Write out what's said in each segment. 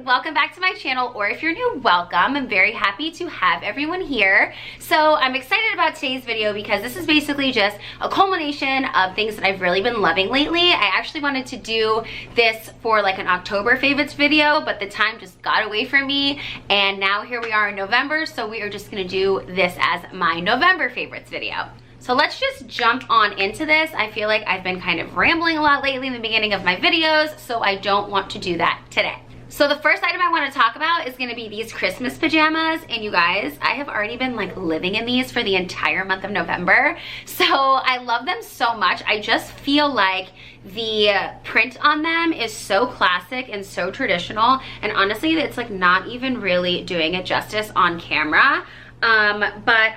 welcome back to my channel, or if you're new, welcome. I'm very happy to have everyone here. So I'm excited about today's video because this is basically just a culmination of things that I've really been loving lately. I actually wanted to do this for like an October favorites video, but the time just got away from me, and now here we are in November, so we are just gonna do this as my November favorites video. So let's just jump on into this. I feel like I've been kind of rambling a lot lately in the beginning of my videos, so I don't want to do that today. So the first item I want to talk about is going to be these Christmas pajamas, and you guys, I have already been like living in these for the entire month of November, so I love them so much. I just feel like the print on them is so classic and so traditional, and honestly it's like not even really doing it justice on camera. But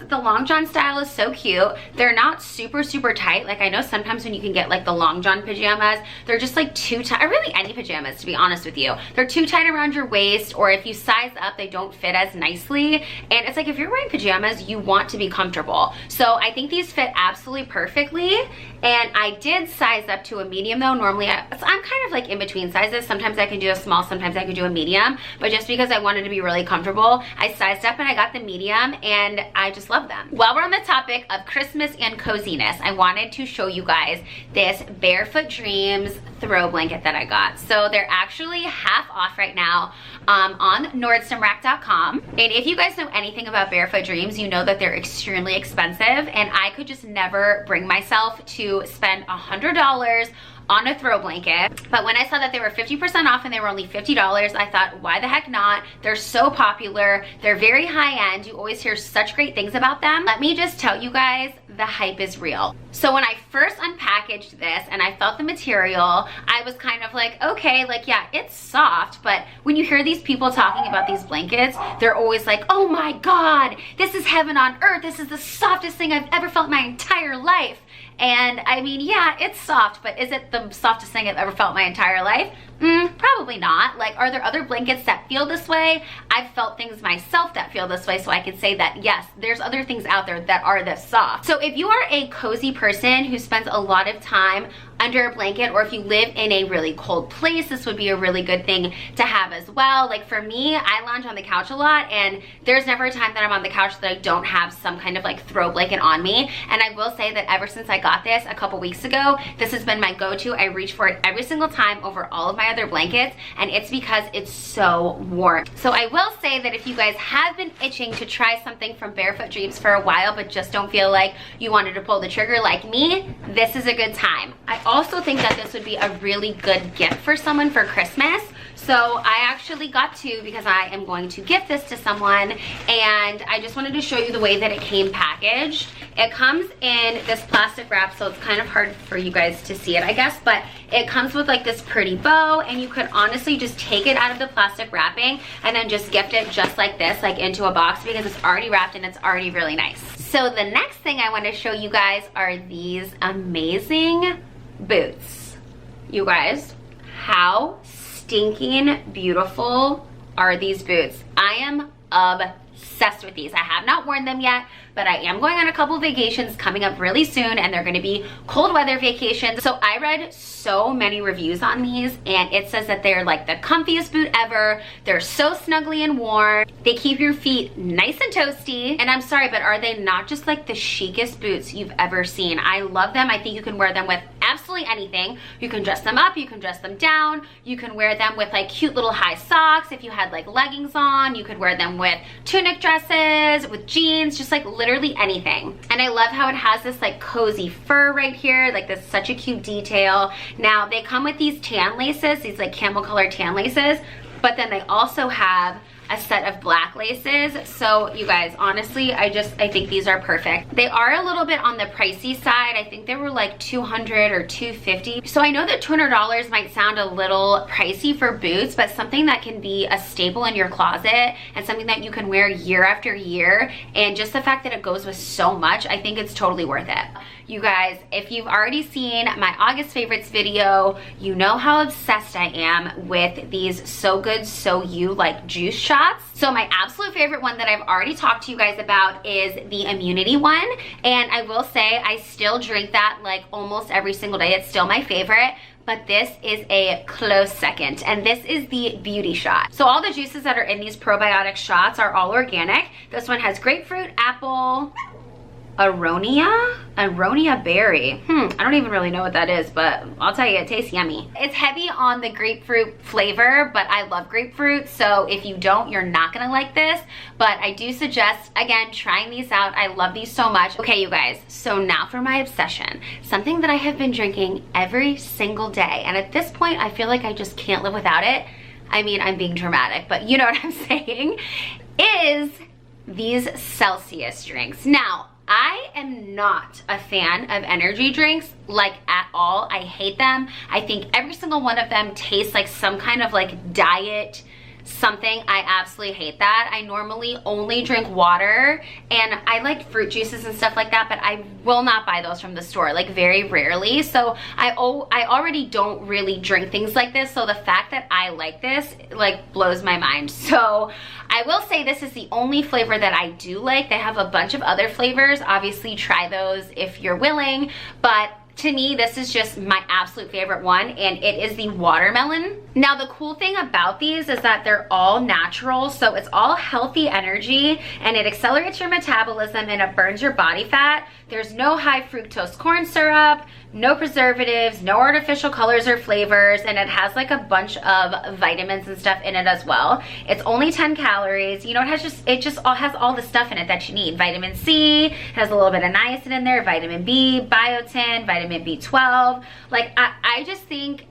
the long john style is so cute. They're not super tight. Like, I know sometimes when you can get like the long john pajamas, they're just like too tight, or really any pajamas to be honest with you. They're too tight around your waist, or if you size up, they don't fit as nicely. And it's like, if you're wearing pajamas, you want to be comfortable. So I think these fit absolutely perfectly. And I did size up to a medium though. Normally I'm kind of like in between sizes. Sometimes I can do a small, sometimes I can do a medium, but just because I wanted to be really comfortable, I sized up and I got the medium, and I just love them. While we're on the topic of Christmas and coziness, I wanted to show you guys this Barefoot Dreams throw blanket that I got. So they're actually half off right now on nordstomrack.com. And if you guys know anything about Barefoot Dreams, you know that they're extremely expensive, and I could just never bring myself to spend $100 on a throw blanket. But when I saw that they were 50% off and they were only $50, I thought, why the heck not? They're so popular. They're very high end. You always hear such great things about them. Let me just tell you guys, the hype is real. So when I first unpackaged this and I felt the material, I was kind of like, okay, like, yeah, it's soft, but when you hear these people talking about these blankets, they're always like, oh my God, this is heaven on earth. This is the softest thing I've ever felt in my entire life. And I mean, yeah, it's soft, but is it the softest thing I've ever felt in my entire life? Probably not. Like, are there other blankets that feel this way? I've felt things myself that feel this way, so I could say that yes, there's other things out there that are this soft. So if you are a cozy person who spends a lot of time under a blanket, or if you live in a really cold place, this would be a really good thing to have as well. Like for me, I lounge on the couch a lot, and there's never a time that I'm on the couch that I don't have some kind of like throw blanket on me. And I will say that ever since I got this a couple weeks ago, this has been my go-to. I reach for it every single time over all of my other blankets, and it's because it's so warm. So I will say that if you guys have been itching to try something from Barefoot Dreams for a while, but just don't feel like you wanted to pull the trigger like me, this is a good time. I also think that this would be a really good gift for someone for Christmas. So I actually got two because I am going to gift this to someone, and I just wanted to show you the way that it came packaged. It comes in this plastic wrap, so it's kind of hard for you guys to see it, I guess, but it comes with like this pretty bow, and you could honestly just take it out of the plastic wrapping and then just gift it just like this, like into a box, because it's already wrapped and it's already really nice. So the next thing I want to show you guys are these amazing boots. You guys, how stinking beautiful are these boots? I am obsessed with these. I have not worn them yet, but I am going on a couple vacations coming up really soon, and they're gonna be cold weather vacations. So I read so many reviews on these, and it says that they're like the comfiest boot ever. They're so snuggly and warm. They keep your feet nice and toasty. And I'm sorry, but are they not just like the chicest boots you've ever seen? I love them. I think you can wear them with absolutely anything. You can dress them up, you can dress them down, you can wear them with like cute little high socks. If you had like leggings on, you could wear them with tunic dresses, with jeans, just like literally anything. And I love how it has this like cozy fur right here, like this such a cute detail. Now they come with these tan laces, these like camel color tan laces, but then they also have a set of black laces. So you guys, honestly, I think these are perfect. They are a little bit on the pricey side. I think they were like $200 or $250. So I know that $200 might sound a little pricey for boots, but something that can be a staple in your closet and something that you can wear year after year, and just the fact that it goes with so much, I think it's totally worth it. You guys, if you've already seen my August favorites video, you know how obsessed I am with these So Good So You like juice shots. So my absolute favorite one that I've already talked to you guys about is the immunity one, and I will say I still drink that like almost every single day. It's still my favorite. but this is a close second, and this is the Beauty Shot. So all the juices that are in these probiotic shots are all organic. This one has grapefruit, apple, aronia berry. I don't even really know what that is, but I'll tell you, it tastes yummy. It's heavy on the grapefruit flavor, but I love grapefruit, so if you don't, you're not gonna like this. But I do suggest, again, trying these out. I love these so much. Okay, you guys, so now for my obsession. Something that I have been drinking every single day, and at this point, I feel like I just can't live without it. I mean, I'm being dramatic, but you know what I'm saying, is these Celsius drinks. Now, I am not a fan of energy drinks, like at all. I hate them. I think every single one of them tastes like some kind of like diet something. I absolutely hate that. I normally only drink water, and I like fruit juices and stuff like that, but I will not buy those from the store, like very rarely. So I already don't really drink things like this, so the fact that I like this like blows my mind. So I will say this is the only flavor that I do like. They have a bunch of other flavors. Obviously try those if you're willing, but to me, this is just my absolute favorite one, and it is the watermelon. Now, the cool thing about these is that they're all natural, so it's all healthy energy, and it accelerates your metabolism and it burns your body fat. There's no high fructose corn syrup, no preservatives, no artificial colors or flavors, and it has like a bunch of vitamins and stuff in it as well. It's only 10 calories. You know, it just all has all the stuff in it that you need. Vitamin C, has a little bit of niacin in there, vitamin B, biotin, vitamin B12. Like, I just think,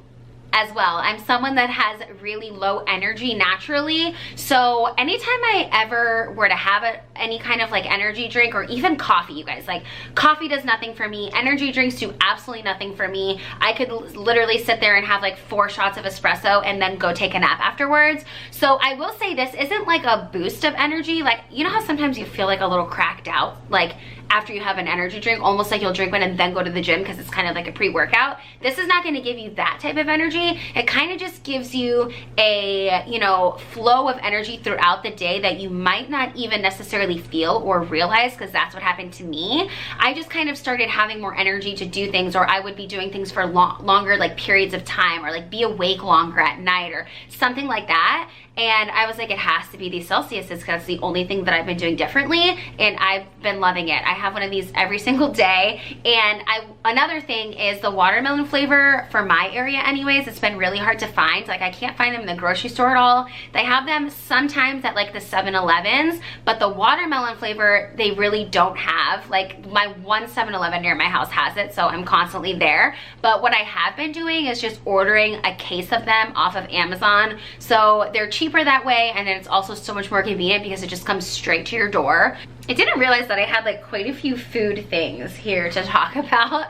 as well, I'm someone that has really low energy naturally, so anytime I ever were to have any kind of like energy drink, or even coffee, you guys, like coffee does nothing for me, energy drinks do absolutely nothing for me. I could literally sit there and have like 4 shots of espresso and then go take a nap afterwards. So I will say this isn't like a boost of energy. Like, you know how sometimes you feel like a little cracked out, like after you have an energy drink, almost like you'll drink one and then go to the gym because it's kind of like a pre-workout. This is not going to give you that type of energy. It kind of just gives you a, you know, flow of energy throughout the day that you might not even necessarily feel or realize, because that's what happened to me. I just kind of started having more energy to do things, or I would be doing things for longer like periods of time, or like be awake longer at night or something like that. And I was like, it has to be these Celsiuses, because it's the only thing that I've been doing differently, and I've been loving it. I have one of these every single day. And another thing is the watermelon flavor for my area anyways, it's been really hard to find. Like, I can't find them in the grocery store at all. They have them sometimes at like the 7-Elevens, but the watermelon flavor, they really don't have. Like, my one 7-Eleven near my house has it, so I'm constantly there. But what I have been doing is just ordering a case of them off of Amazon. So they're cheaper that way, and then it's also so much more convenient because it just comes straight to your door. I didn't realize that I had like quite a few food things here to talk about.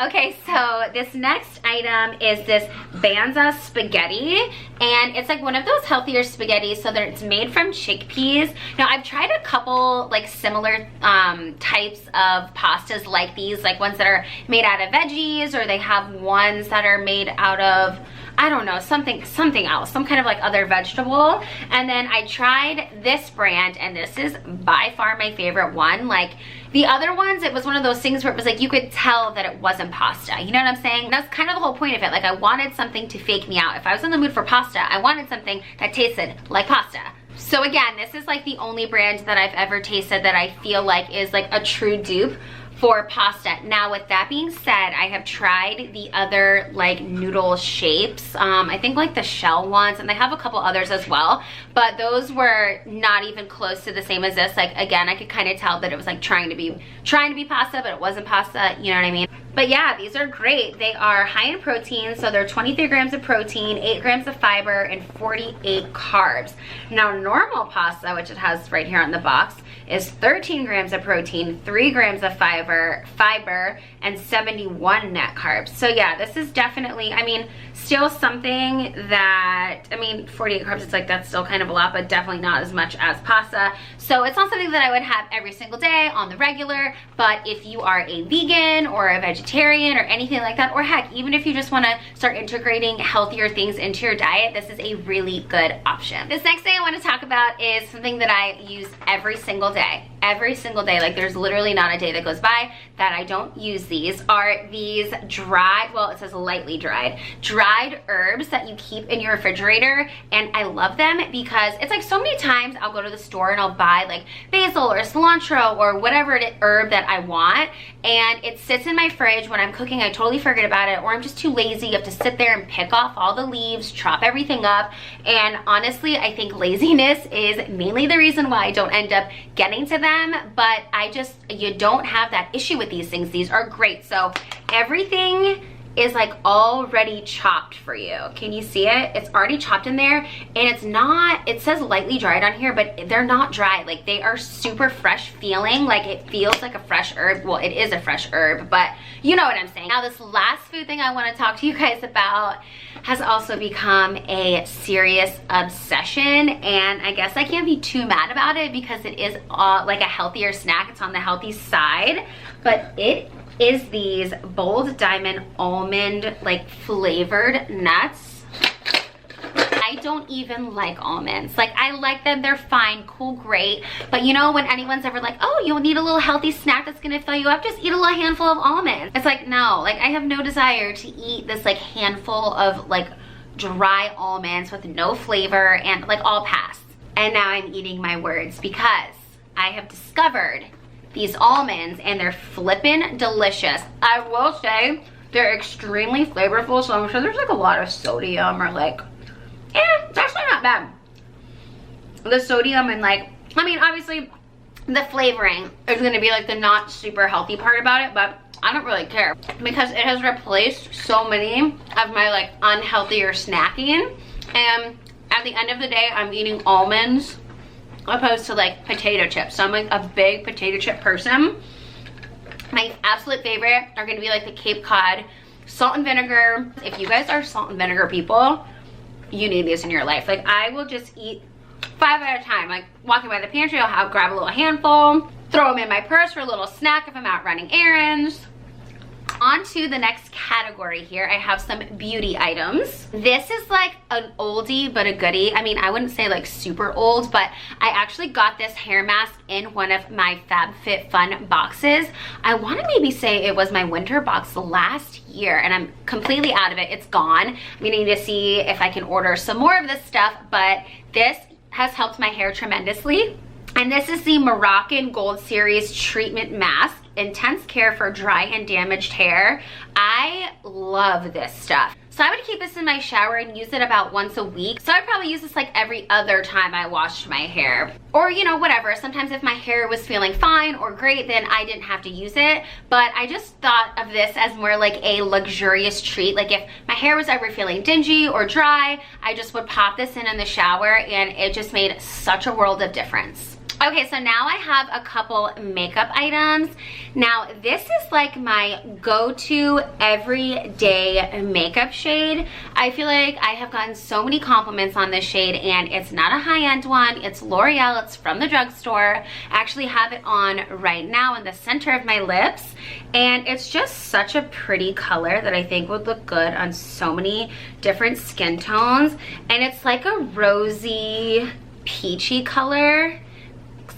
Okay, so this next item is this BanZa spaghetti, and it's like one of those healthier spaghettis, so that it's made from chickpeas. Now, I've tried a couple like similar types of pastas like these, like ones that are made out of veggies, or they have ones that are made out of, I don't know, something else, some kind of like other vegetable. And then I tried this brand, and this is by far my favorite one. Like, the other ones, it was one of those things where it was like you could tell that it wasn't pasta. You know what I'm saying? That's kind of the whole point of it. Like, I wanted something to fake me out. If I was in the mood for pasta, I wanted something that tasted like pasta. So again, this is like the only brand that I've ever tasted that I feel like is like a true dupe for pasta. Now, with that being said, I have tried the other like noodle shapes. I think like the shell ones, and they have a couple others as well, but those were not even close to the same as this. Like, again, I could kind of tell that it was like trying to be pasta, but it wasn't pasta, you know what I mean? But yeah, these are great. They are high in protein, so they're 23 grams of protein, 8 grams of fiber, and 48 carbs. Now, normal pasta, which it has right here on the box, is 13 grams of protein, 3 grams of fiber, and 71 net carbs. So yeah, this is definitely, I mean, still something that, I mean, 48 carbs, it's like, that's still kind of a lot, but definitely not as much as pasta. So it's not something that I would have every single day on the regular, but if you are a vegan or a vegetarian or anything like that, or heck, even if you just want to start integrating healthier things into your diet, this is a really good option. This next thing I want to talk about is something that I use every single day. every single day. Like there's literally not a day that goes by that I don't use these. Are these dried, well, it says lightly dried herbs that you keep in your refrigerator. And I love them because it's like so many times I'll go to the store and I'll buy like basil or cilantro or whatever herb that I want, and it sits in my fridge. When I'm cooking, I totally forget about it, or I'm just too lazy. You have to sit there and pick off all the leaves, chop everything up. And honestly, I think laziness is mainly the reason why I don't end up getting to them. But you don't have that issue with these things. These are great. So everything is like already chopped for you. Can you see it? It's already chopped in there, and it's not, it says lightly dried on here, but they're not dried. Like they are super fresh feeling. Like it feels like a fresh herb. Well, it is a fresh herb, but you know what I'm saying. Now this last food thing I want to talk to you guys about has also become a serious obsession, and I guess I can't be too mad about it because it is like a healthier snack. It's on the healthy side, but it is these Bold Diamond almond like flavored nuts. I don't even like almonds. Like I like them, they're fine, cool, great. But you know when anyone's ever like, oh, you'll need a little healthy snack that's gonna fill you up, just eat a little handful of almonds. It's like, no, like I have no desire to eat this like handful of like dry almonds with no flavor, and like all pass. And now I'm eating my words because I have discovered these almonds and they're flippin' delicious. I will say they're extremely flavorful, so I'm sure there's like a lot of sodium or like, it's actually not bad. The sodium and like, I mean, obviously the flavoring is gonna be like the not super healthy part about it, but I don't really care because it has replaced so many of my like unhealthier snacking. And at the end of the day, I'm eating almonds opposed to like potato chips. So I'm like a big potato chip person. My absolute favorite are gonna be like the Cape Cod salt and vinegar. If you guys are salt and vinegar people, you need these in your life. Like I will just eat 5 at a time. Like walking by the pantry, I'll grab a little handful, throw them in my purse for a little snack if I'm out running errands. On to the next category here, I have some beauty items. This is like an oldie but a goodie. I mean, I wouldn't say like super old, but I actually got this hair mask in one of my FabFitFun boxes. I want to maybe say it was my winter box last year, and I'm completely out of it. It's gone. I'm gonna need to see if I can order some more of this stuff, but this has helped my hair tremendously. And this is the Moroccan Gold Series Treatment Mask. Intense care for dry and damaged hair. I love this stuff. So I would keep this in my shower and use it about once a week. So I'd probably use this like every other time I washed my hair. Or, you know, whatever. Sometimes if my hair was feeling fine or great, then I didn't have to use it. But I just thought of this as more like a luxurious treat. Like if my hair was ever feeling dingy or dry, I just would pop this in the shower, and it just made such a world of difference. Okay, so now I have a couple makeup items. Now, this is like my go-to everyday makeup shade. I feel like I have gotten so many compliments on this shade, and it's not a high-end one. It's L'Oreal. It's from the drugstore. I actually have it on right now in the center of my lips, and it's just such a pretty color that I think would look good on so many different skin tones. And it's like a rosy, peachy color.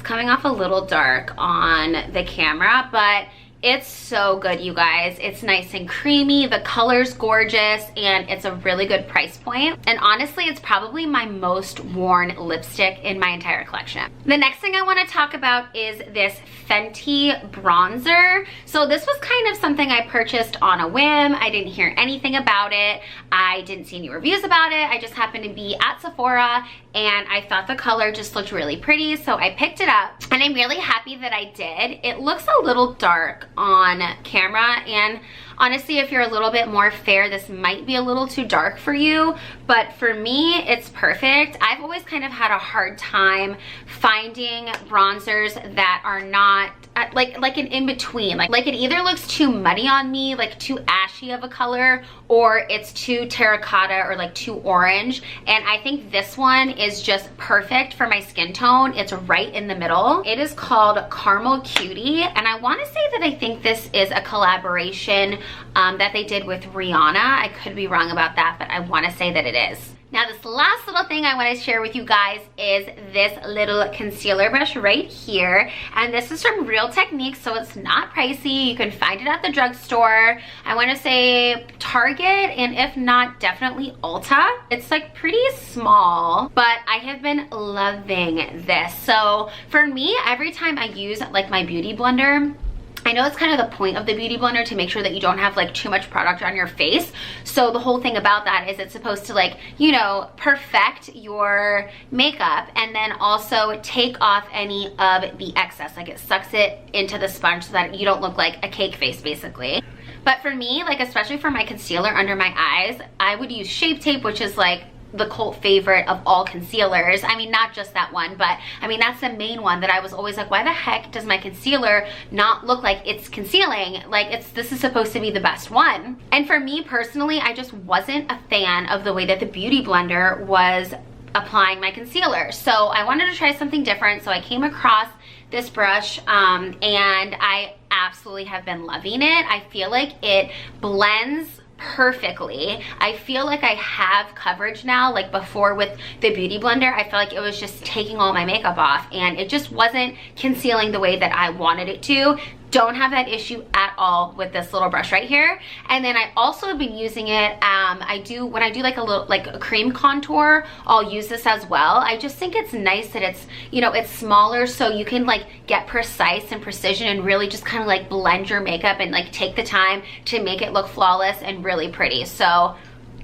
Coming off a little dark on the camera, but it's so good, you guys. It's nice and creamy, the color's gorgeous, and it's a really good price point. And honestly, it's probably my most worn lipstick in my entire collection. The next thing I want to talk about is this Fenty bronzer. So this was kind of something I purchased on a whim. I didn't hear anything about it. I didn't see any reviews about it. I just happened to be at Sephora, and I thought the color just looked really pretty, so I picked it up, and I'm really happy that I did. It looks a little dark on camera, and honestly, if you're a little bit more fair, this might be a little too dark for you, but for me, it's perfect. I've always kind of had a hard time finding bronzers that are not like an in-between. Like it either looks too muddy on me, like too ashy of a color, or it's too terracotta or like too orange. And I think this one is just perfect for my skin tone. It's right in the middle. It is called Caramel Cutie, and I want to say that I think this is a collaboration that they did with Rihanna. I could be wrong about that, but I want to say that it is. Now, this last little thing thing I want to share with you guys is this little concealer brush right here. And this is from Real Techniques, so it's not pricey. You can find it at the drugstore. I want to say Target, and if not, definitely Ulta. It's like pretty small, but I have been loving this. So for me, every time I use like my beauty blender, I know it's kind of the point of the beauty blender to make sure that you don't have like too much product on your face. So the whole thing about that is it's supposed to like, you know, perfect your makeup and then also take off any of the excess. Like it sucks it into the sponge so that you don't look like a cake face basically. But for me, like especially for my concealer under my eyes, I would use Shape Tape, which is like the cult favorite of all concealers. I mean, not just that one, but I mean, that's the main one that I was always like, why the heck does my concealer not look like it's concealing? Like this is supposed to be the best one. And for me personally, I just wasn't a fan of the way that the Beauty Blender was applying my concealer. So I wanted to try something different. So I came across this brush and I absolutely have been loving it. I feel like it blends perfectly. I feel like I have coverage now. Like before with the Beauty Blender, I felt like it was just taking all my makeup off and it just wasn't concealing the way that I wanted it to. Don't have that issue at all with this little brush right here. And then I also have been using it, when I do like a little, like a cream contour, I'll use this as well. I just think it's nice that it's, you know, it's smaller so you can like get precise and precision and really just kind of like blend your makeup and like take the time to make it look flawless and really pretty. So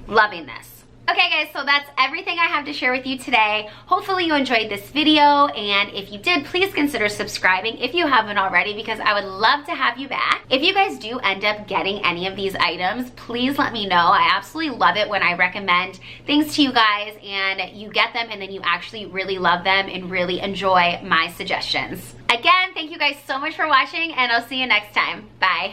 loving this. Okay guys, so that's everything I have to share with you today. Hopefully you enjoyed this video, and if you did, please consider subscribing if you haven't already, because I would love to have you back. If you guys do end up getting any of these items, please let me know. I absolutely love it when I recommend things to you guys and you get them and then you actually really love them and really enjoy my suggestions. Again, thank you guys so much for watching, and I'll see you next time. Bye.